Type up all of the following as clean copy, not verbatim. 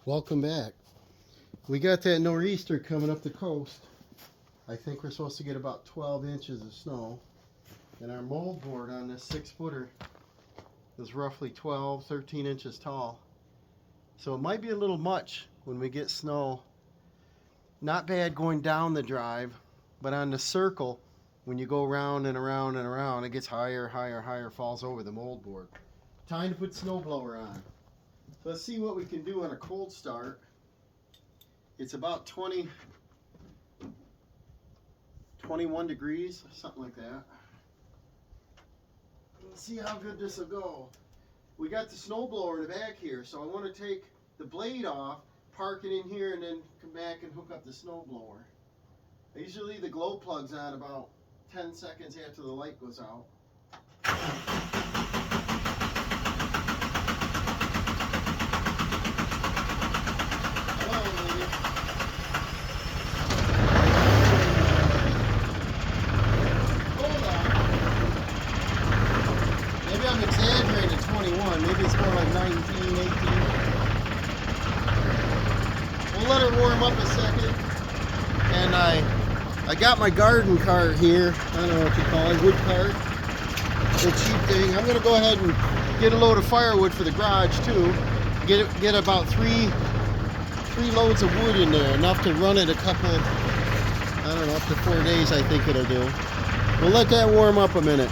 Welcome back. We got that Noreaster coming up the coast. I think we're supposed to get about 12 inches of snow. And our mold board on this 6-footer is roughly 12, 13 inches tall. So it might be a little much when we get snow. Not bad going down the drive, but on the circle, when you go round and around and around, it gets higher, higher, higher, falls over the mold board. Time to put snowblower on. So let's see what we can do on a cold start. It's about 21 degrees, something like that. Let's see how good this will go. We got the snowblower in the back here, so I want to take the blade off, park it in here, and then come back and hook up the snowblower. I usually leave the glow plugs on about 10 seconds after the light goes out. I'm exaggerating at 21. Maybe it's more like 19, 18. We'll let her warm up a second. And I got my garden cart here. I don't know what you call it, wood cart. The cheap thing. I'm gonna go ahead and get a load of firewood for the garage too. Get about three loads of wood in there, enough to run it a couple, I don't know, up to 4 days I think it'll do. We'll let that warm up a minute.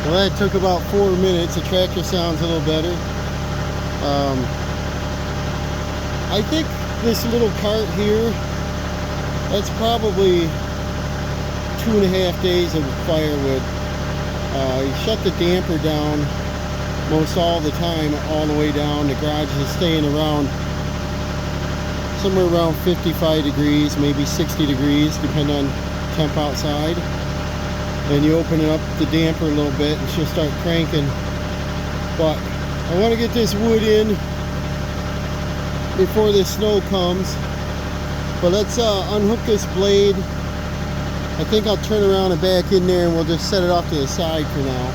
Well, that took about 4 minutes. The tractor sounds a little better. I think this little cart here, that's probably 2.5 days of firewood. You shut the damper down most all the time, all the way down. The garage is staying around somewhere around 55 degrees, maybe 60 degrees, depending on temp outside. And you open it up the damper a little bit and she'll start cranking. But I want to get this wood in before the snow comes. But let's unhook this blade. I think I'll turn around and back in there and we'll just set it off to the side for now.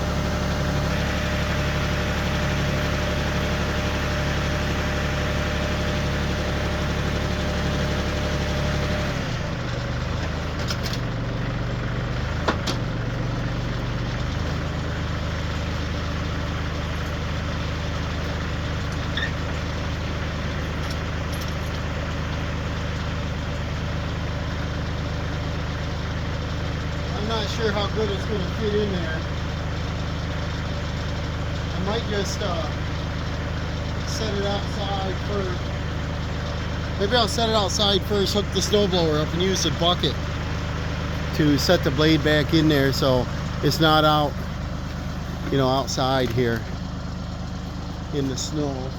I'm not sure how good it's going to fit in there. I might just set it outside first. Maybe I'll set it outside first, hook the snowblower up, and use the bucket to set the blade back in there so it's not out, you know, outside here in the snow.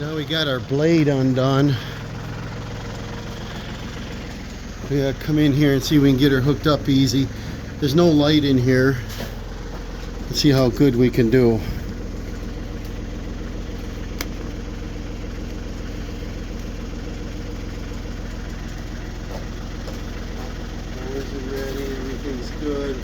Now we got our blade undone. We gotta come in here and see if we can get her hooked up easy. There's no light in here. Let's see how good we can do. Ours are ready, everything's good.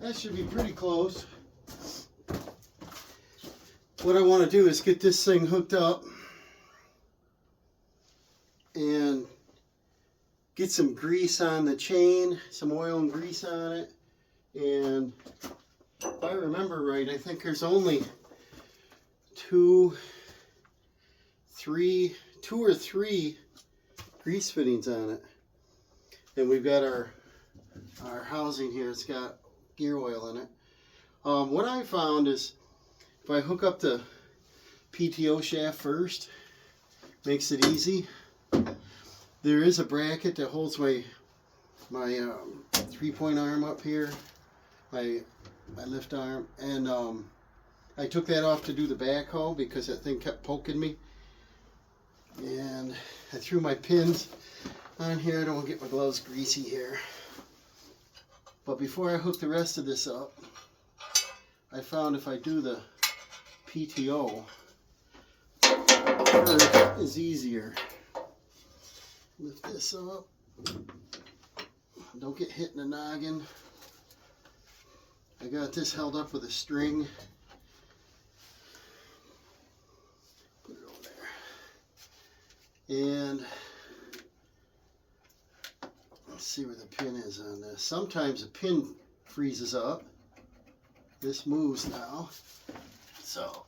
That should be pretty close. What I want to do is get this thing hooked up and get some grease on the chain, some oil and grease on it. And if I remember right, I think there's only two or three grease fittings on it. And we've got our housing here. It's got gear oil in it. What I found is if I hook up the PTO shaft first, makes it easy. There is a bracket that holds my 3-point arm up here, my lift arm, and I took that off to do the backhoe because that thing kept poking me. And I threw my pins on here. I don't want to get my gloves greasy here. But before I hook the rest of this up, I found if I do the PTO first is easier. Lift this up. Don't get hit in the noggin. I got this held up with a string. Put it over there. And let's see where the pin is on this. Sometimes the pin freezes up. This moves now. So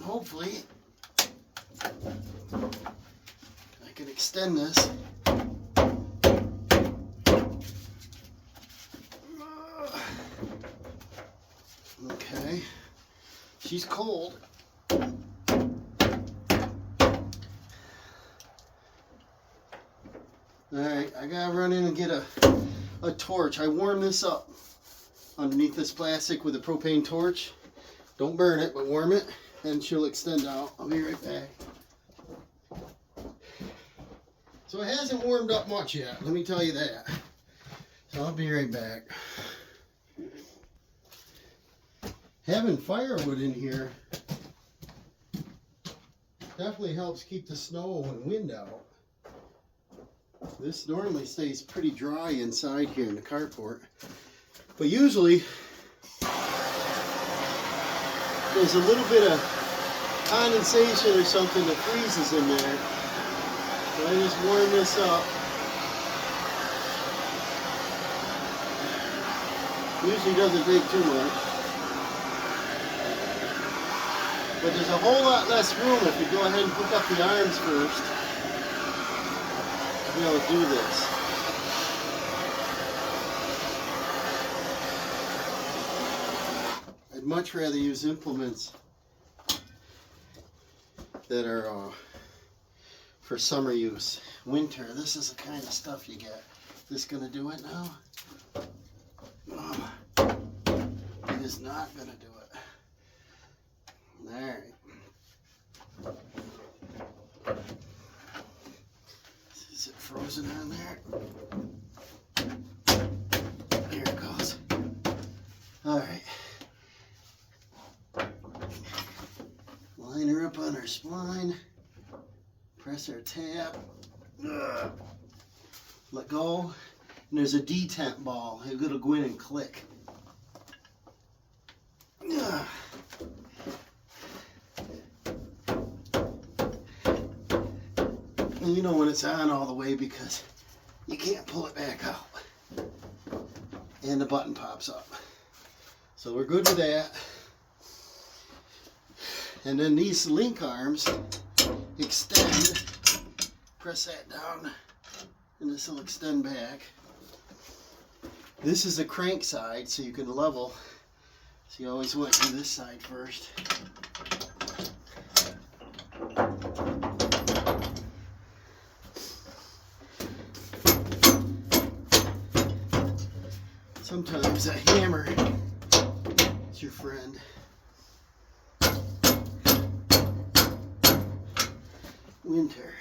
hopefully I can extend this. Okay. She's cold. Alright, I gotta run in and get a torch. I warm this up underneath this plastic with a propane torch. Don't burn it, but warm it, and she'll extend out. I'll be right back. So it hasn't warmed up much yet, let me tell you that. So I'll be right back. Having firewood in here definitely helps keep the snow and wind out. This normally stays pretty dry inside here in the carport, but usually there's a little bit of condensation or something that freezes in there. So I just warm this up. Usually doesn't take too much. But there's a whole lot less room if you go ahead and hook up the arms first to be able to do this. I'd much rather use implements that are for summer use. Winter, this is the kind of stuff you get. This gonna do it now? It is not gonna do it. Alright. Is it frozen on there? Here it goes. Alright. Line her up on her spline. Press her tab. Let go. And there's a detent ball. It'll go in and click. And you know when it's on all the way because you can't pull it back out. And the button pops up. So we're good with that. And then these link arms extend. Press that down and this will extend back. This is the crank side, so you can level. So you always want to do this side first. Sometimes a hammer is your friend. Winter.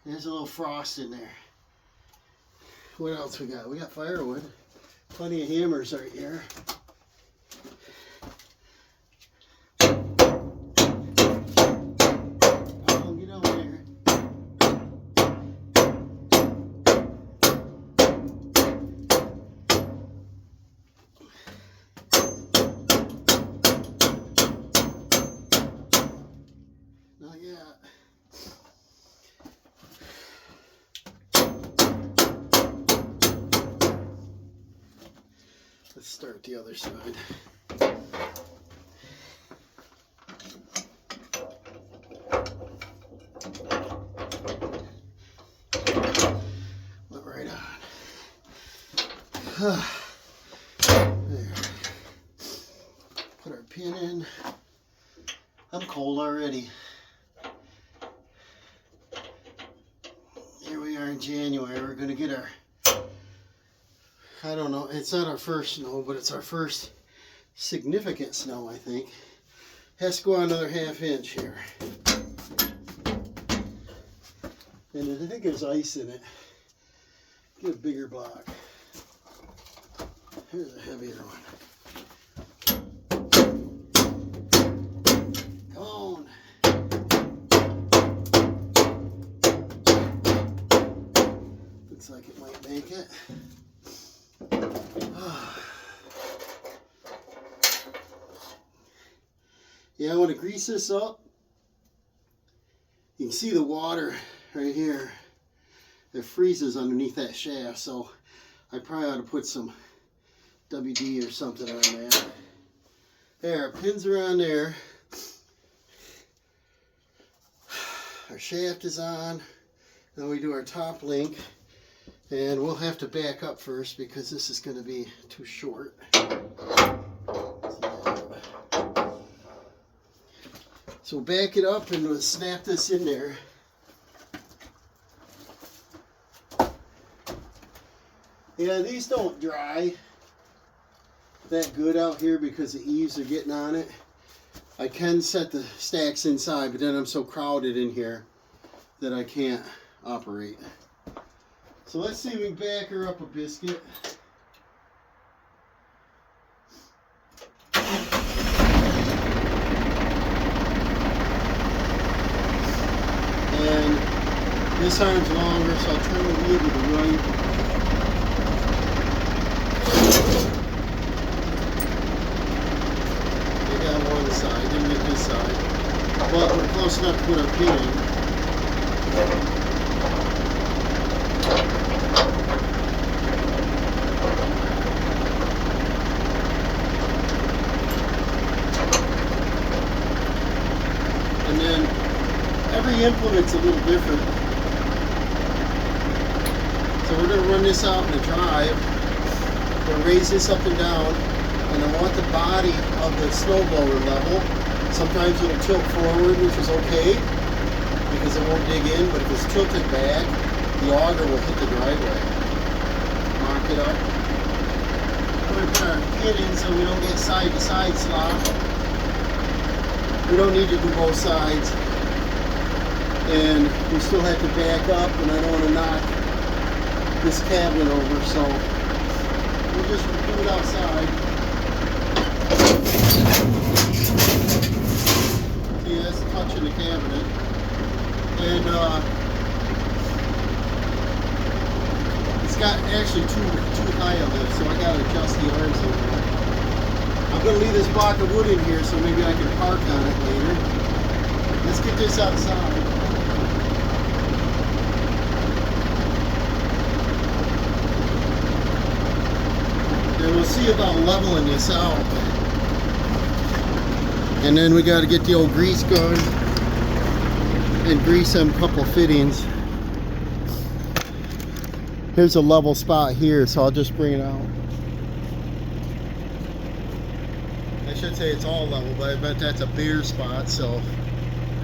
There's a little frost in there. What else we got? We got firewood. Plenty of hammers right here. Oh, get over there. Not yet. Let's start the other side. Look right on. There. Put our pin in. I'm cold already. Here we are in January. We're going to get our, I don't know, it's not our first snow, but it's our first significant snow, I think. Has to go on another ½ inch here. And I think there's ice in it. Get a bigger block. Here's a heavier one. Come on. Looks like it might make it. Yeah, I want to grease this up. You can see the water right here. It freezes underneath that shaft, so I probably ought to put some WD or something on that. There, our pins are on there. Our shaft is on. Then we do our top link. And we'll have to back up first because this is going to be too short. So back it up and we'll snap this in there. Yeah, these don't dry that good out here because the eaves are getting on it. I can set the stacks inside, but then I'm so crowded in here that I can't operate. So let's see if we can back her up a biscuit. And this arm's longer, so I'll turn the wheel to the right. I got one side, didn't get this side. But we're close enough to put our pin in. And then every implement's a little different. So we're going to run this out in the drive. We're going to raise this up and down. And I want the body of the snowblower level. Sometimes it'll tilt forward, which is okay, because it won't dig in, but if it's tilted back, the auger will hit the driveway. Mark it up. We're going to put our pin in so we don't get side-to-side slop. We don't need to do both sides. And we still have to back up, and I don't want to knock this cabinet over, so we'll just do it outside. See, that's touching the cabinet. And it's got actually too high a lift, so I gotta adjust the arms a little. I'm gonna leave this block of wood in here so maybe I can park on it later. Let's get this outside. And we'll see about leveling this out. And then we got to get the old grease gun and grease them couple fittings. Here's a level spot here, so I'll just bring it out. I should say it's all level, but I bet that's a bare spot, so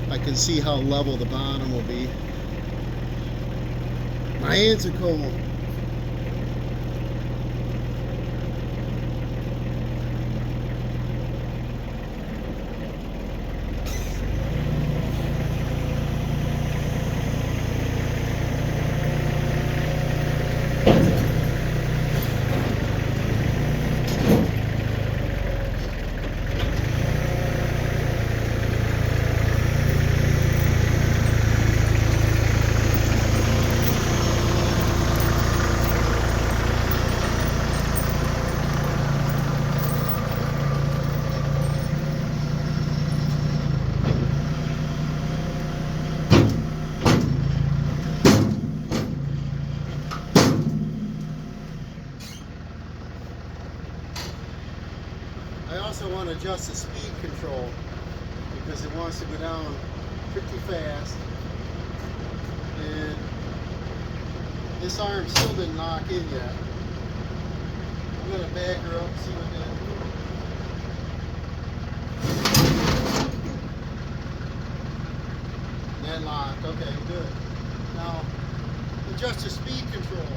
I can see how level the bottom will be. My hands are cold. I also want to adjust the speed control because it wants to go down pretty fast, and this arm still didn't lock in yet. I'm going to back her up and see what that. That locked. Okay, good. Now adjust the speed control.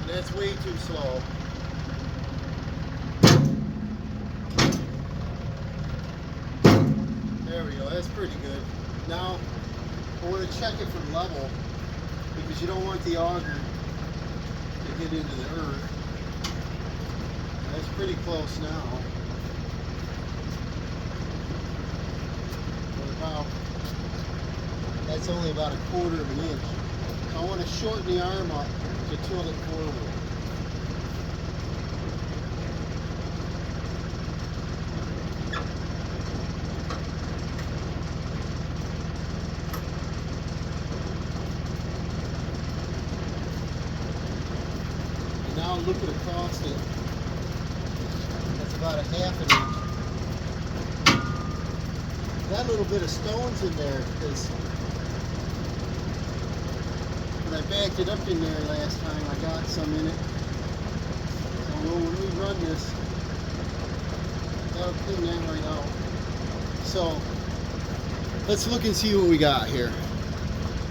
That's way too slow. There we go, that's pretty good. Now, I want to check it from level because you don't want the auger to get into the earth. That's pretty close now. That's only about 1/4 of an inch. I want to shorten the arm up to tilt it forward. And now look at across it. That's about 1/2 an inch. That little bit of stone's in there because when I backed it up in there last time, I got some in it. So when we run this, that'll clean that right out. So let's look and see what we got here.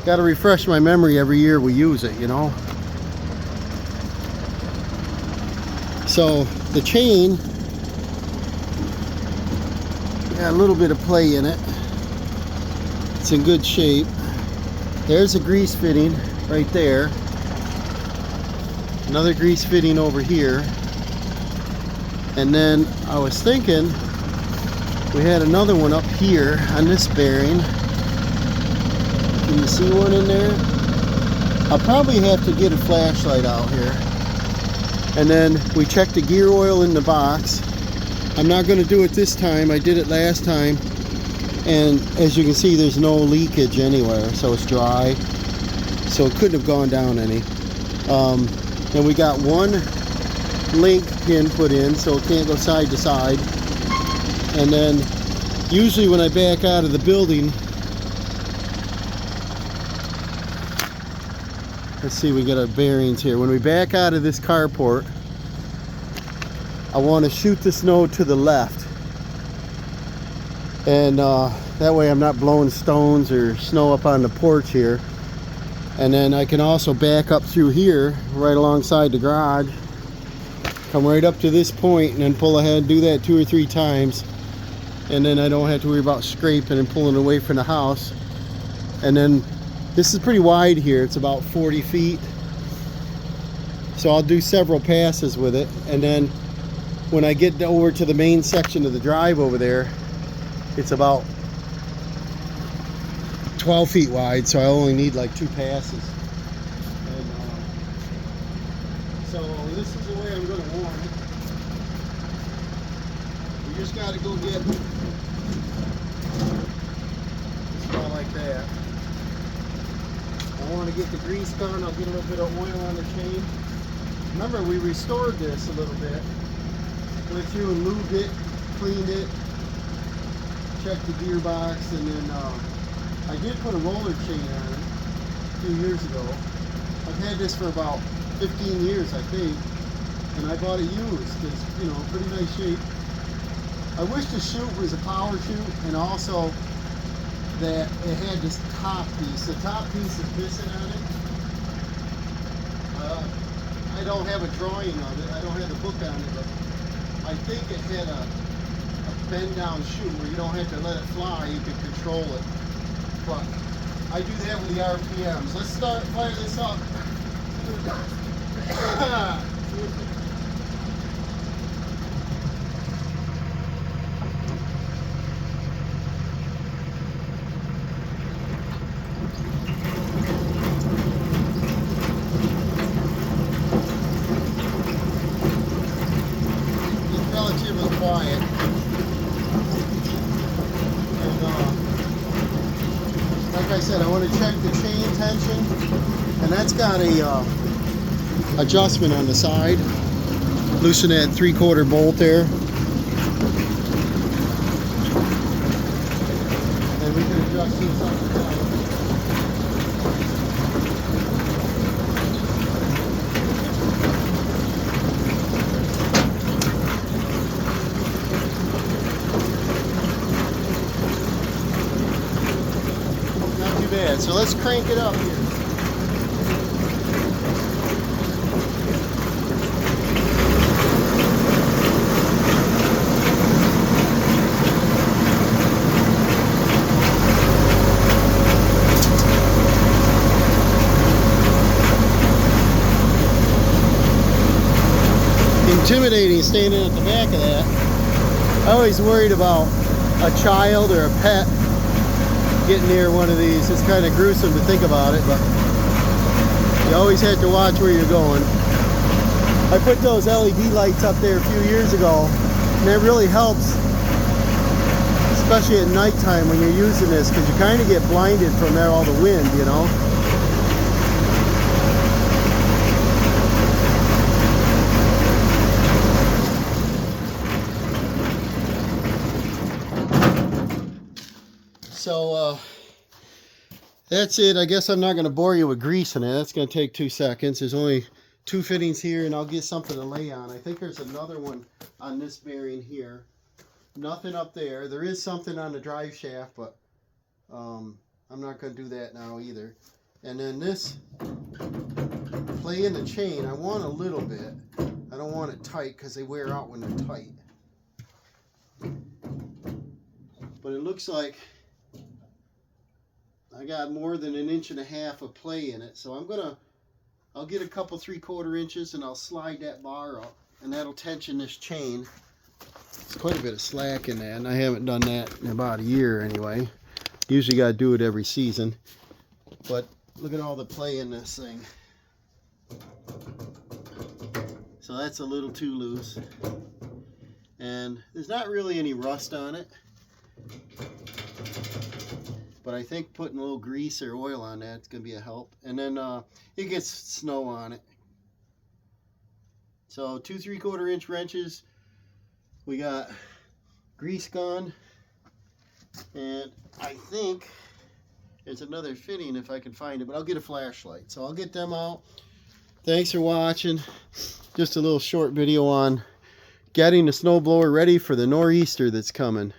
Got to refresh my memory every year we use it, you know. So the chain, got a little bit of play in it. It's in good shape. There's a grease fitting right there. Another grease fitting over here. And then I was thinking we had another one up here on this bearing. Can you see one in there? I'll probably have to get a flashlight out here. And then we checked the gear oil in the box. I'm not going to do it this time. I did it last time. And as you can see, there's no leakage anywhere. So it's dry. So it couldn't have gone down any. And we got one link pin put in, so it can't go side to side. And then usually when I back out of the building, let's see, we get our bearings here. When we back out of this carport, I want to shoot the snow to the left. And that way I'm not blowing stones or snow up on the porch here. And then I can also back up through here, right alongside the garage. Come right up to this point and then pull ahead, do that 2 or 3 times. And then I don't have to worry about scraping and pulling away from the house. And then this is pretty wide here, it's about 40 feet. So I'll do several passes with it. And then when I get over to the main section of the drive over there, it's about 12 feet wide, so I only need like 2 passes. And, so this is the way I'm going to warm it. You just got to go get it. It's about like that. I want to get the grease gun. I'll get a little bit of oil on the chain. Remember, we restored this a little bit. Went through and lubed it, cleaned it, checked the gearbox, and then I did put a roller chain on it a few years ago. I've had this for about 15 years, I think, and I bought it used. It's, you know, pretty nice shape. I wish the chute was a power chute, and also that it had this top piece. The top piece is missing on it. I don't have a drawing of it. I don't have the book on it, but I think it had a bend down chute where you don't have to let it fly, you can control it. But I do that with the RPMs. Let's fire this up. It's relatively quiet. Like I said, I want to check the chain tension, and that's got a adjustment on the side. Loosen that 3/4 bolt there, and we can adjust this up and down. So let's crank it up here. Intimidating standing at the back of that. I always worried about a child or a pet getting near one of these. It's kind of gruesome to think about it, but you always have to watch where you're going. I put those LED lights up there a few years ago, and it really helps, especially at nighttime when you're using this, because you kind of get blinded from all the wind, you know. So that's it. I guess I'm not going to bore you with greasing it. That's going to take 2 seconds. There's only 2 fittings here, and I'll get something to lay on. I think there's another one on this bearing here. Nothing up there. There is something on the drive shaft, but I'm not going to do that now either. And then this play in the chain, I want a little bit. I don't want it tight because they wear out when they're tight. But it looks like I got more than 1.5 inches of play in it, so I'll get a couple 3/4 inches and I'll slide that bar up, and that'll tension this chain. There's quite a bit of slack in that, and I haven't done that in about a year anyway. Usually got to do it every season, but look at all the play in this thing. So that's a little too loose, and there's not really any rust on it. But I think putting a little grease or oil on that is going to be a help. And then it gets snow on it. So 2 3/4 inch wrenches. We got grease gun. And I think There's another fitting if I can find it, but I'll get a flashlight. So I'll get them out. Thanks for watching. Just a little short video on getting the snowblower ready for the nor'easter that's coming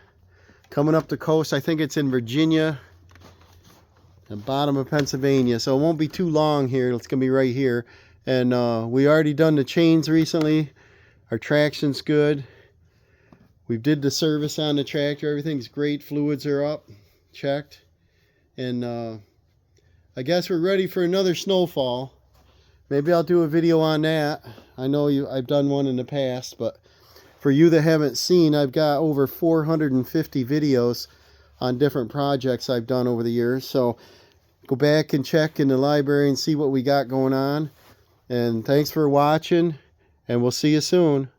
up the coast. I think it's in Virginia, the bottom of Pennsylvania, so it won't be too long here. It's gonna be right here. And we already done the chains recently. Our traction's good. We did the service on the tractor. Everything's great. Fluids are up, checked. And I guess we're ready for another snowfall. Maybe I'll do a video on that. I know I've done one in the past, but for you that haven't seen, I've got over 450 videos on different projects I've done over the years. So go back and check in the library and see what we got going on. And thanks for watching, and we'll see you soon.